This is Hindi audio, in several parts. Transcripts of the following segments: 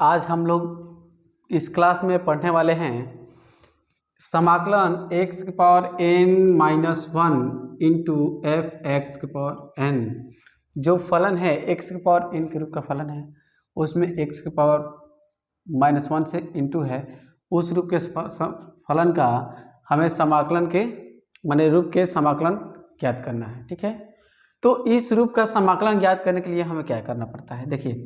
आज हम लोग इस क्लास में पढ़ने वाले हैं समाकलन x की power n-1 into F x की पावर n। जो फलन है x की पावर n के रूप का फलन है, उसमें x की पावर -1 से इंटू है, उस रूप के फलन का हमें समाकलन के माने रूप के समाकलन ज्ञात करना है। ठीक है, तो इस रूप का समाकलन ज्ञात करने के लिए हमें क्या करना पड़ता है, देखिए।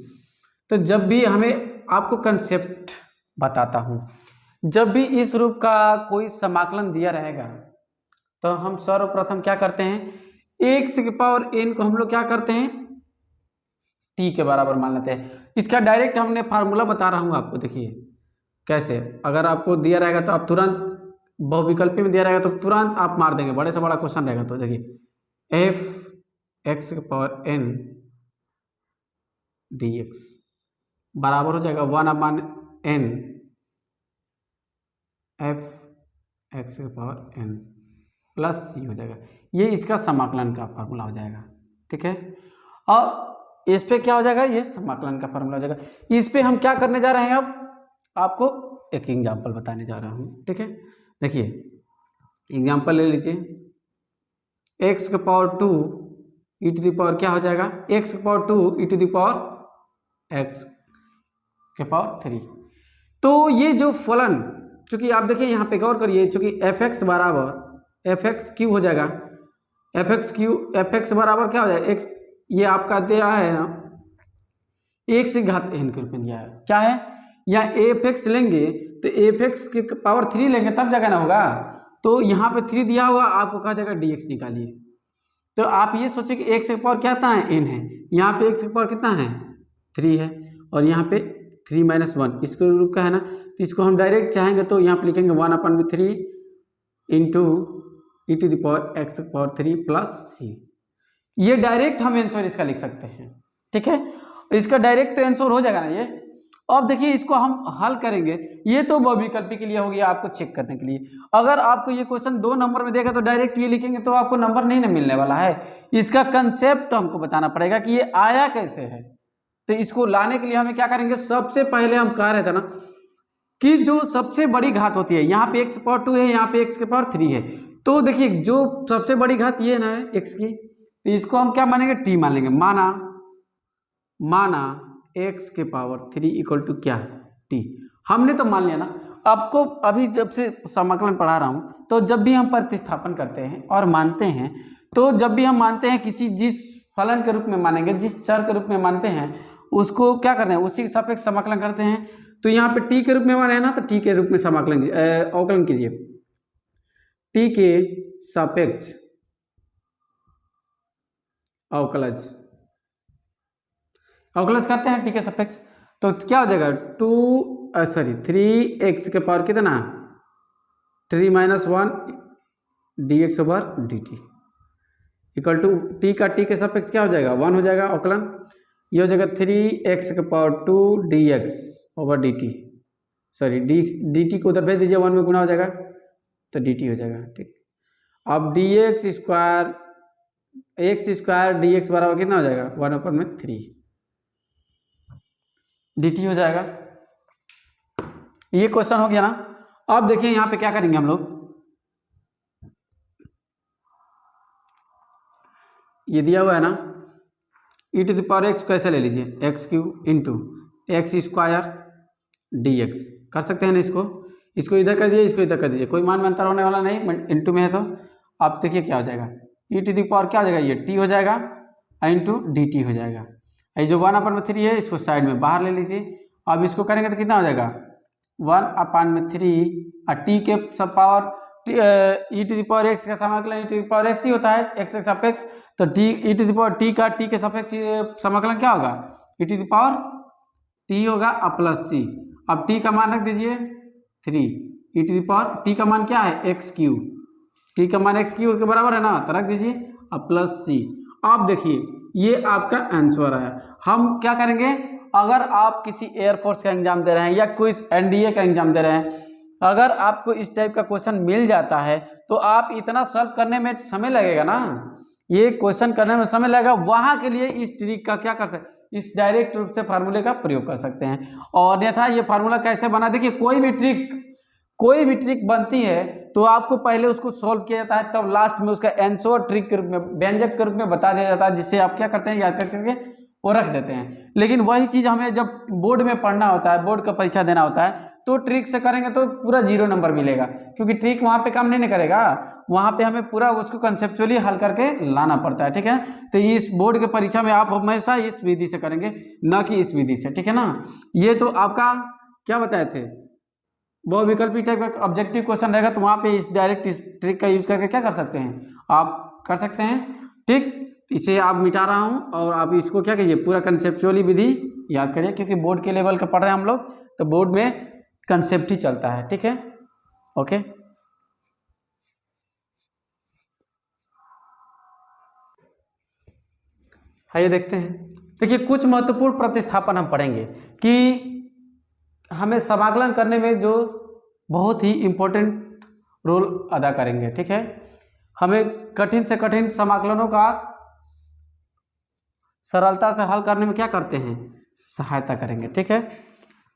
तो जब भी हमें आपको कंसेप्ट बताता हूँ, जब भी इस रूप का कोई समाकलन दिया रहेगा तो हम सर्वप्रथम क्या करते हैं, x की पावर n को हम लोग क्या करते हैं, t के बराबर मान लेते हैं। इसका डायरेक्ट हमने फार्मूला बता रहा हूँ आपको, देखिए कैसे। अगर आपको दिया रहेगा तो आप तुरंत, बहुविकल्पी में दिया रहेगा तो तुरंत आप मार देंगे, बड़े से बड़ा क्वेश्चन रहेगा तो देखिए f x की पावर n dx बराबर हो जाएगा 1/n f x की पावर n प्लस c हो जाएगा। ये इसका समाकलन का फार्मूला हो जाएगा। ठीक है, और इस पे क्या हो जाएगा, ये समाकलन का फार्मूला हो जाएगा। इस पे हम क्या करने जा रहे हैं, अब आपको एक एग्जांपल बताने जा रहा हूँ। ठीक है, देखिए एग्जांपल ले लीजिए, x की power 2 e to the power क्या हो जाएगा, x की power 2 e to the power x के पावर 3। तो ये जो फलन, चूंकि आप देखिए यहाँ पे गौर करिए, चूंकि एफ एक्स बराबर एफ एक्स क्यू हो जाएगा, एफ एक्स बराबर क्या हो जाएगा, एक्स ये आपका दिया है ना, एक से घात n के रूप में दिया है, क्या है, या एफ एक्स लेंगे तो एफ एक्स के पावर 3 लेंगे तब जगह ना होगा, तो यहाँ पे 3 दिया हुआ, आपको कहा जाएगा डी एक्स निकालिए। तो आप ये सोचिए कि x की पावर क्या है, n है, यहाँ पे x की पावर कितना है 3 है, और यहाँ पे 3 - 1 इसको रूप का है ना, तो इसको हम डायरेक्ट चाहेंगे तो यहाँ पे लिखेंगे 1/3 into e to the power x power 3 plus C. ये डायरेक्ट हम आंसर इसका लिख सकते हैं। ठीक है, इसका डायरेक्ट आंसर हो जाएगा ना ये। अब देखिए इसको हम हल करेंगे, ये तो बहुविकल्पी के लिए हो गया, आपको चेक करने के लिए। अगर आपको ये क्वेश्चन 2 नंबर में देगा तो डायरेक्ट ये लिखेंगे तो आपको नंबर नहीं ना मिलने वाला है। इसका कंसेप्ट हमको बताना पड़ेगा कि ये आया कैसे है। तो इसको लाने के लिए हमें क्या करेंगे, सबसे पहले हम कह रहे थे ना कि जो सबसे बड़ी घात होती है, यहाँ पे x की पावर 2 है, यहाँ पे x की पावर 3 है, तो देखिए जो सबसे बड़ी घात ये ना है x की, तो इसको हम क्या मानेंगे, t मान लेंगे। माना x के पावर 3 इक्वल टू क्या, t। हमने तो मान लिया ना। आपको अभी जब से समाकलन पढ़ा रहा हूँ, तो जब भी हम प्रतिस्थापन करते हैं और मानते हैं, तो जब भी हम मानते हैं किसी जिस फलन के रूप में मानेंगे, जिस चर के रूप में मानते हैं, उसको क्या करते हैं, उसी के सापेक्ष समाकलन करते हैं। तो यहाँ पे t के रूप में माने हैं ना, तो t के रूप में समाकलन अवकलन कीजिए, t के सापेक्ष अवकलज करते हैं, t के सापेक्ष। तो क्या हो जाएगा 3x के पावर कितना, 3 - 1 dx over dt equal to t का t के सापेक्ष क्या हो जाएगा, 1 हो जाएगा अवकलन। ये हो जाएगा 3x के power 2 dx over dt, sorry dt को उधर भेज दीजिए, 1 में गुना हो जाएगा तो dt हो जाएगा। ठीक, अब dx स्क्वायर dx बराबर कितना हो जाएगा, 1/3 dt हो जाएगा। ये क्वेश्चन हो गया ना। अब देखिए यहाँ पे क्या करेंगे हम लोग, ये दिया हुआ है ना, ई टू द पावर एक्स कैसे ले लीजिए, x³ into x square dx कर सकते हैं ना। इसको इधर कर दीजिए, इसको इधर कर दीजिए, कोई मान में अंतर होने वाला नहीं, इंटू में है तो। आप देखिए क्या हो जाएगा, ई टू द पावर क्या हो जाएगा, ये t हो जाएगा इंटू dt हो जाएगा। ये जो 1/3 है इसको साइड में बाहर ले लीजिए। अब इसको करेंगे तो कितना हो जाएगा, 1/3 और t के सब power e to the power x का समाकलन e to the power x ही होता है, एक्स के सापेक्ष। तो t e to the power t का t के सापेक्ष समाकलन क्या होगा, e to the power t होगा और प्लस c। अब t का मान रख दीजिए 3, ई टू द पावर t का मान क्या है, x³, t का मान x³ के बराबर है ना, तो रख दीजिए और प्लस c। आप देखिए ये आपका आंसर है। हम क्या करेंगे, अगर आप किसी एयरफोर्स का एग्जाम दे रहे हैं या कोई एनडीए का एग्जाम दे रहे हैं, अगर आपको इस टाइप का क्वेश्चन मिल जाता है तो आप इतना सॉल्व करने में समय लगेगा ना, ये क्वेश्चन करने में समय लगेगा। वहां के लिए इस ट्रिक का क्या कर सकते, इस डायरेक्ट रूप से फार्मूले का प्रयोग कर सकते हैं। और अन्यथा ये फार्मूला कैसे बना, देखिए कोई भी ट्रिक बनती है तो आपको पहले उसको सॉल्व किया जाता है, तब लास्ट में उसका आंसर ट्रिक के रूप में, व्यंजक के रूप में बता दिया जाता है, जिससे आप क्या करते हैं, याद करके वो रख देते हैं। लेकिन वही चीज़ हमें जब बोर्ड में पढ़ना होता है, बोर्ड का परीक्षा देना होता है, तो ट्रिक से करेंगे तो पूरा 0 नंबर मिलेगा, क्योंकि ट्रिक वहाँ पे काम नहीं करेगा, वहाँ पे हमें पूरा उसको कंसेप्चुअली हल करके लाना पड़ता है, ठीक है। तो इस बोर्ड के परीक्षा में आप हमेशा इस विधि से करेंगे, ना कि इस विधि से, ठीक है ना। ये तो आपका क्या बताए थे, बहुविकल्पी टाइप का ऑब्जेक्टिव क्वेश्चन रहेगा, तो वहाँ पे इस डायरेक्ट इस ट्रिक का यूज करके क्या कर सकते हैं, आप कर सकते हैं, ठीक। इसे आप मिटा रहा हूँ और आप इसको क्या कीजिए, पूरा कंसेप्चुअली विधि याद करिए, क्योंकि बोर्ड के लेवल का पढ़ रहे हैं हम लोग, तो बोर्ड में कंसेप्ट ही चलता है, ठीक है, ओके। आइए देखते हैं, देखिए कुछ महत्वपूर्ण प्रतिस्थापन हम पढ़ेंगे कि हमें समाकलन करने में जो बहुत ही इम्पोर्टेंट रोल अदा करेंगे, ठीक है। हमें कठिन से कठिन समाकलनों का सरलता से हल करने में क्या करते हैं, सहायता करेंगे, ठीक है।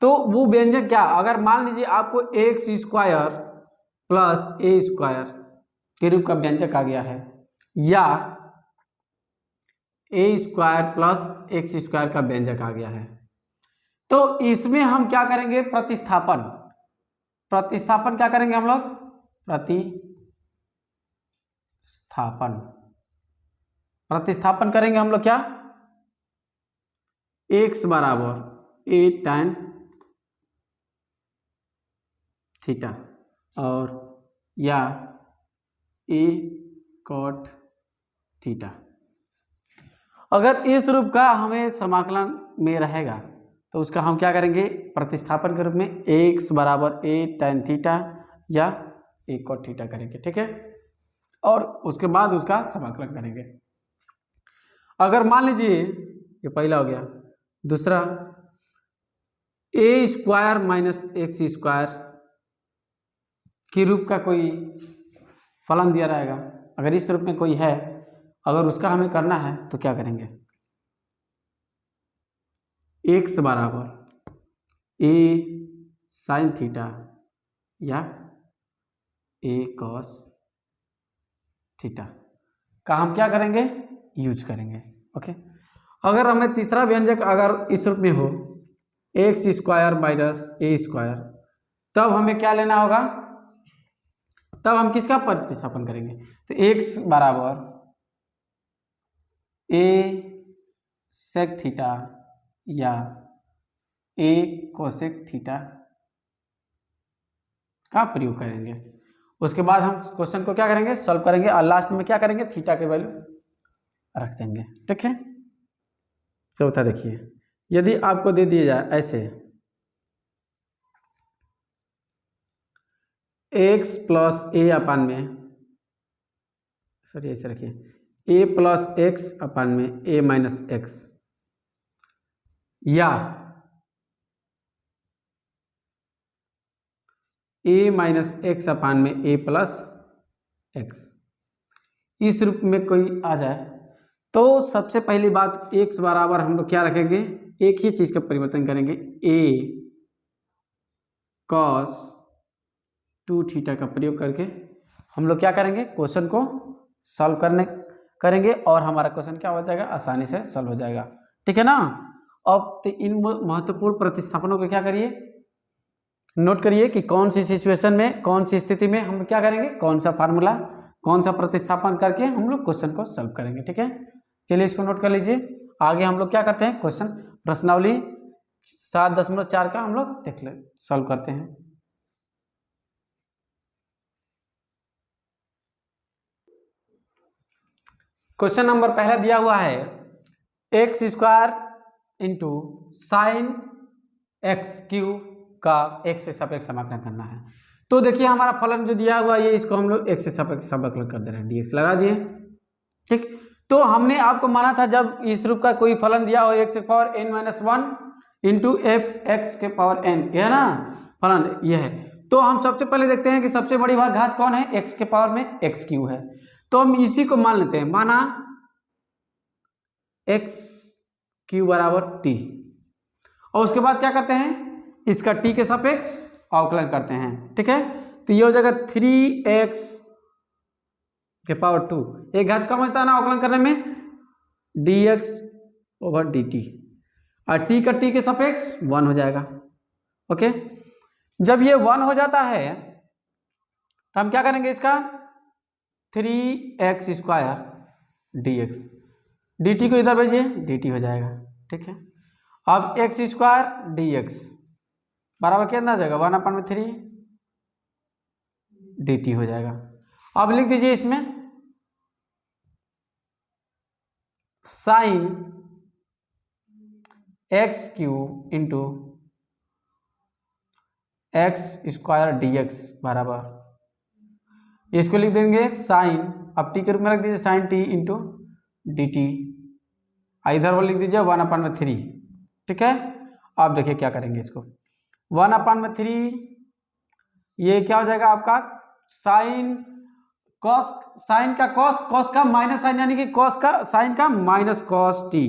तो वो व्यंजक क्या, अगर मान लीजिए आपको एक्स स्क्वायर प्लस ए स्क्वायर के रूप का व्यंजक आ गया है, या ए स्क्वायर प्लस एक्स स्क्वायर का व्यंजक आ गया है, तो इसमें हम क्या करेंगे, प्रतिस्थापन क्या करेंगे हम लोग, प्रतिस्थापन करेंगे हम लोग, क्या, x बराबर ए tan थीटा और या ए cot थीटा। अगर इस रूप का हमें समाकलन में रहेगा तो उसका हम क्या करेंगे, प्रतिस्थापन के रूप में x बराबर ए tan थीटा या ए cot थीटा करेंगे, ठीक है, और उसके बाद उसका समाकलन करेंगे। अगर मान लीजिए ये पहला हो गया, दूसरा ए स्क्वायर माइनस एक्स स्क्वायर के रूप का कोई फलन दिया रहेगा, अगर इस रूप में कोई है, अगर उसका हमें करना है तो क्या करेंगे, एक्स बराबर ए साइन थीटा या ए कॉस थीटा का हम क्या करेंगे, यूज करेंगे, ओके। अगर हमें तीसरा व्यंजक अगर इस रूप में हो, एक्स स्क्वायर माइनस ए स्क्वायर, तब हमें क्या लेना होगा, तब हम किसका प्रतिस्थापन करेंगे, तो एक्स बराबर ए सेक थीटा या ए कोसेक थीटा का प्रयोग करेंगे। उसके बाद हम क्वेश्चन को क्या करेंगे, सॉल्व करेंगे, और लास्ट में क्या करेंगे, थीटा के वैल्यू रख देंगे, ठीक है। चौथा देखिए, यदि आपको दे दिया जाए ऐसे x प्लस ए अपान में, सॉरी ऐसे रखिए, ए प्लस एक्स अपान में ए माइनस एक्स, या ए माइनस एक्स अपान में ए प्लस एक्स, इस रूप में कोई आ जाए, तो सबसे पहली बात x बराबर हम लोग क्या रखेंगे, एक ही चीज का परिवर्तन करेंगे, a cos 2 थीटा का प्रयोग करके हम लोग क्या करेंगे, क्वेश्चन को सॉल्व करेंगे और हमारा क्वेश्चन क्या हो जाएगा, आसानी से सॉल्व हो जाएगा, ठीक है ना। अब तो इन महत्वपूर्ण प्रतिस्थापनों को क्या करिए, नोट करिए कि कौन सी सिचुएशन में, कौन सी स्थिति में हम क्या करेंगे, कौन सा फार्मूला, कौन सा प्रतिस्थापन करके हम लोग क्वेश्चन को सॉल्व करेंगे, ठीक है। चलिए इसको नोट कर लीजिए। आगे हम लोग क्या करते हैं, क्वेश्चन प्रश्नावली 7.4 का हम लोग देख ले सॉल्व करते हैं। क्वेश्चन नंबर पहला दिया हुआ है, x square into sine x Q का एक्स से सापेक्ष समाकलन करना है। तो देखिए हमारा फलन जो दिया हुआ है, इसको हम लोग एक्स से सापेक्ष समाकलन कर दे रहे हैं, डीएक्स लगा दिए, ठीक। तो हमने आपको माना था जब इस रूप का कोई फलन दिया हो, एक्स के power n minus 1 into F x के पावर n, यह है ना फलन, यह है। तो हम सबसे पहले देखते हैं कि सबसे बड़ी घात कौन है, एक्स के पावर में एक्स क्यू है, तो हम इसी को मान लेते हैं, माना एक्स क्यू बराबर टी, और उसके बाद क्या करते हैं, इसका टी के सापेक्ष अवकलन करते हैं। ठीक है, तो ये हो जाएगा 3x के पावर 2, एक घात कम होता है ना अवकलन करने में, dx ओवर dt, और t का t के सापेक्ष 1 हो जाएगा। ओके, जब ये 1 हो जाता है तो हम क्या करेंगे, इसका 3x स्क्वायर dx, dt को इधर भेजिए, dt हो जाएगा। ठीक है, अब x स्क्वायर dx बराबर कितना हो जाएगा, 1/3 dt हो जाएगा। अब लिख दीजिए इसमें sine x Q into x square dx बराबर, इसको लिख देंगे साइन, अब टी के रूप में रख दीजिए sine t into d t, इधर वो लिख दीजिए 1/3। ठीक है, आप देखिए क्या करेंगे इसको, 1/3 ये क्या हो जाएगा आपका साइन कॉस, साइन का कॉस, कॉस का माइनस साइन, यानी कि कॉस का साइन का माइनस कॉस टी,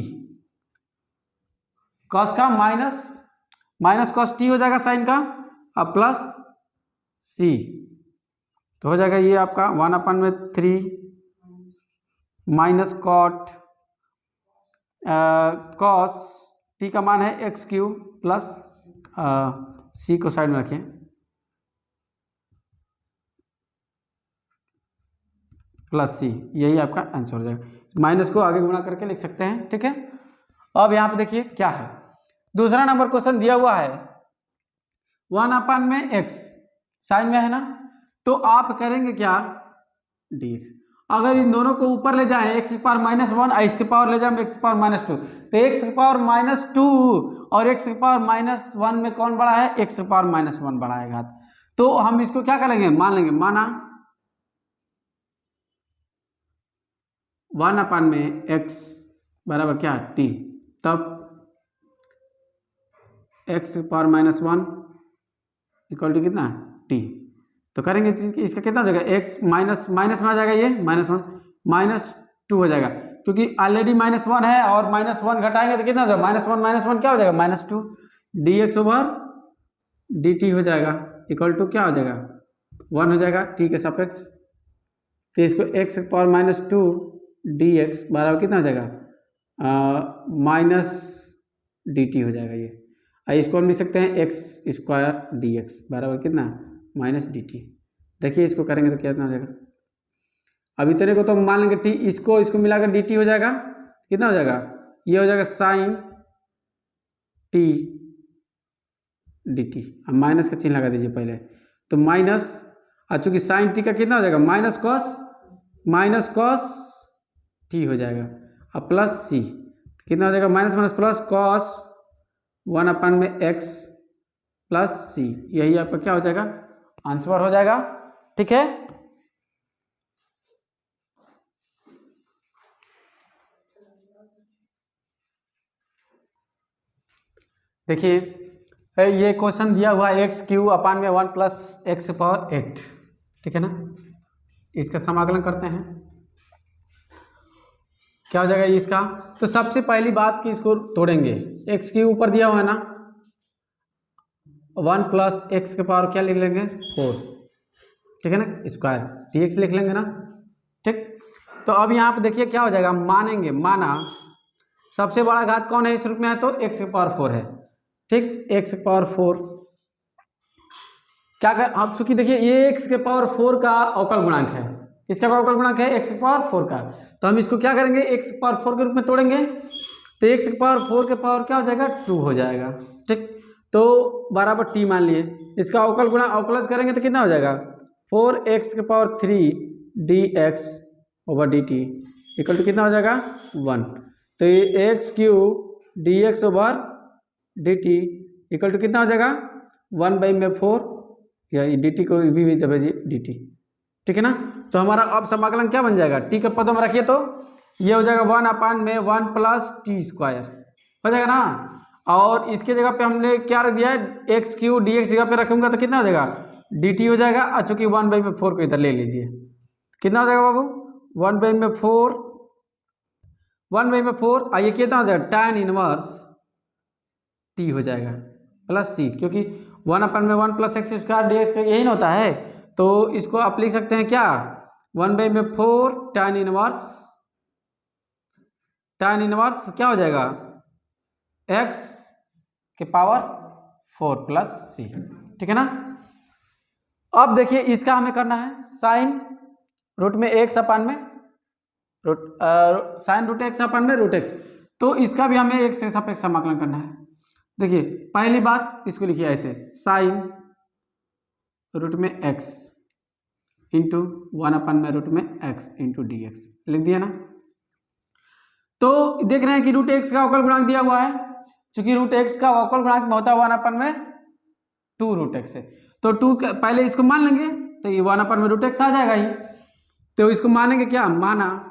कॉस का माइनस कॉस टी हो जाएगा साइन का, अब प्लस सी, तो हो जाएगा ये आपका 1/3 माइनस कॉट कॉस टी का मान है एक्स क्यू प्लस सी को साइड में रखें, प्लस सी, यही आपका आंसर हो जाएगा। माइनस को आगे गुणा करके लिख सकते हैं। ठीक है, अब यहाँ पे देखिए क्या है, दूसरा नंबर क्वेश्चन दिया हुआ है 1/x साइन में है ना, तो आप करेंगे क्या dx, अगर इन दोनों को ऊपर ले जाएं x की पावर -1 और इसके पावर ले जाएं x की पावर -2, तो x की पावर -2 और x की पावर -1 में कौन बड़ा है, x की पावर -1 बड़ा है घात, तो हम इसको क्या करेंगे, मान लेंगे, माना 1/x बराबर क्या t, तब x की पावर -1 इक्वल टू कितना t, तो करेंगे इसका कितना हो जाएगा, x माइनस में आ जाएगा, ये -1 -2 हो जाएगा, क्योंकि ऑलरेडी -1 है और -1 घटाएंगे तो कितना हो जाएगा, -1 क्या हो जाएगा, -2 dx ओवर dt हो जाएगा, इक्वल टू क्या हो जाएगा 1 हो जाएगा t के सापेक्ष, तो इसको x की पावर -2 dx बराबर कितना हो जाएगा -dt हो जाएगा ये, इसको हम लिख सकते हैं x स्क्वायर dx बराबर कितना -dt। देखिए इसको करेंगे तो कितना हो जाएगा, अब इतने को तो हम मान लेंगे t, इसको मिलाकर dt हो जाएगा, कितना हो जाएगा, ये हो जाएगा साइन t dt, अब माइनस का चिन्ह लगा दीजिए पहले, तो माइनस, चूंकि साइन t का कितना हो जाएगा माइनस कॉस t हो जाएगा, अब प्लस c, कितना हो जाएगा minus plus cos 1/x plus C, यही आपका क्या हो जाएगा आंसर हो जाएगा। ठीक है, देखिए ये क्वेश्चन दिया हुआ x क्यू अपान में 1 + x पावर 8, ठीक है ना, इसका समाकलन करते हैं, क्या हो जाएगा इसका, तो सबसे पहली बात कि इसको तोड़ेंगे, x क्यू ऊपर दिया हुआ है ना, 1 + x के पावर क्या लिख लेंगे 4, ठीक है ना, स्क्वायर dx लिख लेंगे ना। ठीक, तो अब यहाँ पे देखिए क्या हो जाएगा, माना सबसे बड़ा घात कौन है इस रूप में है, तो x की पावर 4 है। ठीक, x की पावर 4 क्या कर, अब चूंकि देखिए ये x के पावर 4 का अवकल गुणांक है, इसका अवकल गुणांक है x की पावर 4 का, तो हम इसको क्या करेंगे x की पावर 4 के रूप में तोड़ेंगे, तो x की पावर 4 के पावर क्या हो जाएगा 2 हो जाएगा। ठीक, तो बराबर t मान लिए, इसका अवकल गुणा अवकलज करेंगे तो कितना हो जाएगा 4x के power 3 dx over dt equal to कितना हो जाएगा 1, तो ये x cube dx over dt equal to कितना हो जाएगा 1/4, या dt को भी दबाइए dt, ठीक है ना। तो हमारा अब समाकलन क्या बन जाएगा, t के पदों में रखिए तो ये हो जाएगा 1/1 + t² हो जाएगा ना, और इसके जगह पे हमने क्या रख दिया है x क्यू dx जगह पे रखूंगा तो कितना हो जाएगा dt हो जाएगा, और चूंकि 1/4 को इधर ले लीजिए, कितना हो जाएगा बाबू 1/4 1/4 ये कितना हो जाएगा tan इनवर्स t हो जाएगा प्लस c, क्योंकि 1/1 plus x square D x का यही ना होता है। तो इसको आप लिख सकते हैं क्या 1/4 tan इनवर्स क्या हो जाएगा x के पावर 4 प्लस c, ठीक है ना। अब देखिए इसका हमें करना है साइन रूट में x अपान में साइन रूट x अपान में रूट x, तो इसका भी हमें x के सापेक्ष समाकलन करना है। देखिए पहली बात इसको लिखिए ऐसे साइन रूट में x इंटू 1/, में x इंटू डी एक्स लिख दिया ना। तो देख रहे हैं कि रूट एक्स का अवकल गुणांक दिया हुआ है, क्योंकि रूट एक्स का अवकल गुणांक में होता है 1/, 2 रूट एक्स है, तो 2 पहले इसको मान लेंगे तो ये 1/, रूट एक्स आ जाएगा ही। तो इसको मानेंगे क्या, माना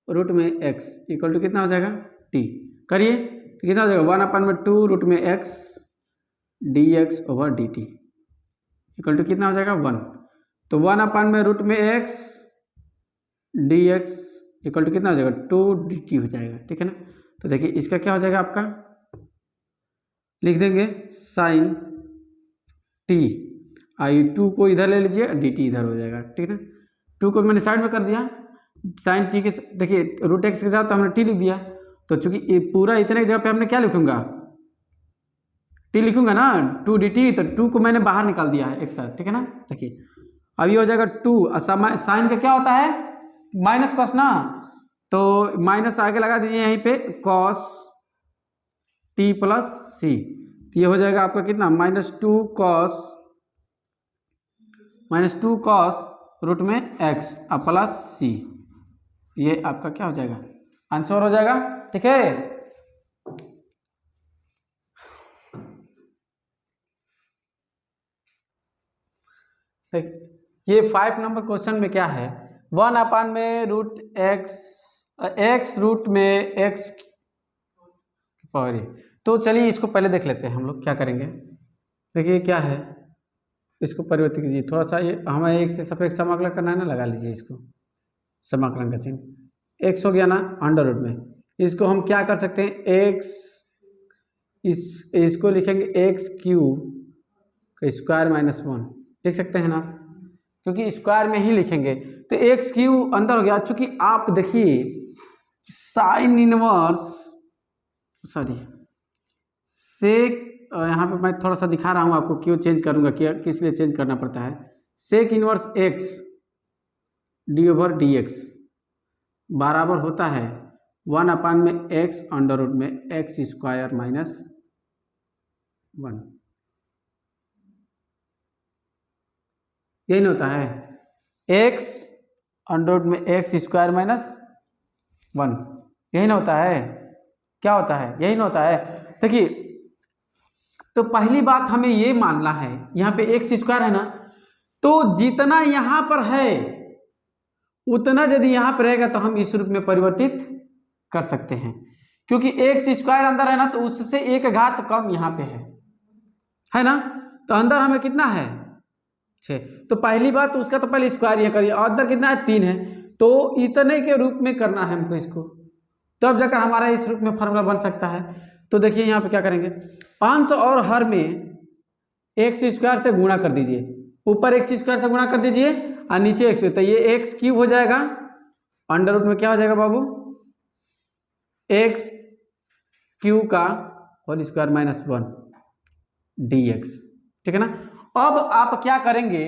रूट में x इक्वल टू कितना हो जाएगा t, करिए तो कितना हो जाएगा 1/2 रूट में x dx over dt equal to कितना हो जाएगा 1। तो 1/, रूट में x dx इक्वल टू कितना हो जाएगा 2 dt हो जाएगा, ठीक है ना। तो देखिए इसका क्या हो जाएगा आपका, लिख देंगे साइन t, आई 2 को इधर ले लीजिए dt इधर हो जाएगा, ठीक है ना। 2 को मैंने साइड में कर दिया, साइन t के देखिए रूट एक्स के साथ हमने t लिख दिया, तो चूंकि ये पूरा इतने की जगह पे हमने क्या लिखूंगा t लिखूंगा ना 2 dt, तो 2 को मैंने बाहर निकाल दिया है एक साथ, ठीक है ना। देखिए अब ये हो जाएगा 2, साइन का क्या होता है माइनस कॉस ना, तो माइनस आगे लगा दीजिए यहीं पे कॉस t प्लस c, ये हो जाएगा आपका कितना -2 कॉस रूट में x प्लस c, ये आपका क्या हो जाएगा आंसर हो जाएगा, ठीक है। ये 5 नंबर क्वेश्चन में क्या है 1/, में रूट x रूट में x पावर, तो चलिए इसको पहले देख लेते हैं हम लोग क्या करेंगे। देखिए क्या है, इसको परिवर्तित कीजिए थोड़ा सा, ये हमें एक से सापेक्ष समाकलन करना है ना, लगा लीजिए इसको समाकलन का चिन्ह, x हो गया ना अंडर रूट में, इसको हम क्या कर सकते हैं x इसको लिखेंगे x³ स्क्वायर -1 लिख सकते हैं ना, क्योंकि स्क्वायर में ही लिखेंगे तो x³ अंदर हो गया। चूंकि आप देखिए साइन इनवर्स सेक, यहाँ पे मैं थोड़ा सा दिखा रहा हूँ आपको, क्यों चेंज करूँगा, क्या किस लिए चेंज करना पड़ता है, sec inverse x d over d x बराबर होता है 1/, में x अंडर रूट में x² -1, यही नहीं होता है x अंडर रूट में x² -1, यही ना होता है, क्या होता है यही ना होता है। देखिए तो पहली बात हमें ये मानना है, यहाँ पे x² है ना, तो जितना यहाँ पर है उतना यदि यहाँ पर रहेगा तो हम इस रूप में परिवर्तित कर सकते हैं, क्योंकि x² अंदर है ना, तो उससे एक घात कम यहाँ पे है ना, तो अंदर हमें कितना है 6, तो पहली बात तो उसका तो पहले स्क्वायर ये करिए, अंदर कितना है 3 है, तो इतने के रूप में करना है हमको इसको, तब जाकर हमारा इस रूप में फार्मूला बन सकता है। तो देखिए यहाँ पे क्या करेंगे 500 और हर में x² से गुणा कर दीजिए, ऊपर x² से गुणा कर दीजिए और नीचे x, तो ये x³ हो जाएगा अंडर रूट में क्या हो जाएगा बाबू x³ का होल स्क्वायर -1 dx, ठीक है ना। अब आप क्या करेंगे,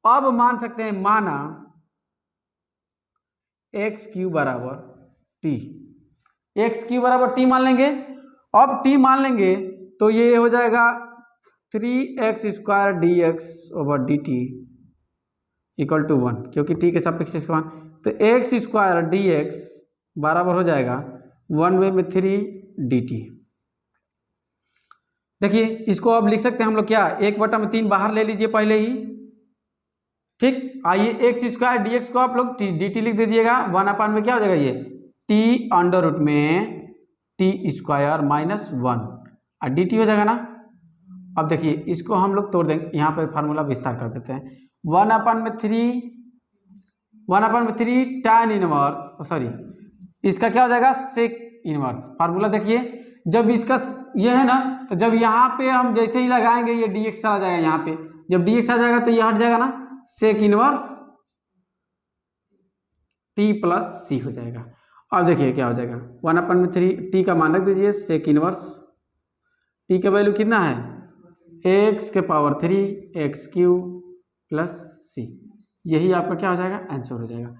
अब मान सकते हैं माना x³ बराबर t, x³ बराबर t मान लेंगे। अब t मान लेंगे तो ये हो जाएगा 3x² dx over dt equal to 1, क्योंकि t के सापेक्ष इसका मान, तो x² dx बराबर हो जाएगा 1/3 dt। देखिए इसको अब लिख सकते हैं हम लोग क्या, 1/3 बाहर ले लीजिए पहले ही, ठीक। आइए x² dx को आप लोग dt लिख दीजिएगा, 1/, में क्या हो जाएगा ये t अंडर रूट में t² -1 और dt हो जाएगा ना। अब देखिए इसको हम लोग तोड़ देंगे, यहाँ पर फार्मूला विस्तार कर देते हैं, 1/3 tan इनवर्स इसका क्या हो जाएगा सेक इनवर्स। फार्मूला देखिए, जब इसका ये है ना, तो जब यहाँ पे हम जैसे ही लगाएंगे ये dx चला जाएगा यहाँ पे, जब dx आ जाएगा तो ये हट जाएगा ना, सेक इनवर्स t प्लस सी हो जाएगा। अब देखिए क्या हो जाएगा, 1/3 t का मान रख दीजिए, सेक इनवर्स t का वैल्यू कितना है, x के पावर 3 x³ प्लस सी, यही आपका क्या हो जाएगा आंसर हो जाएगा।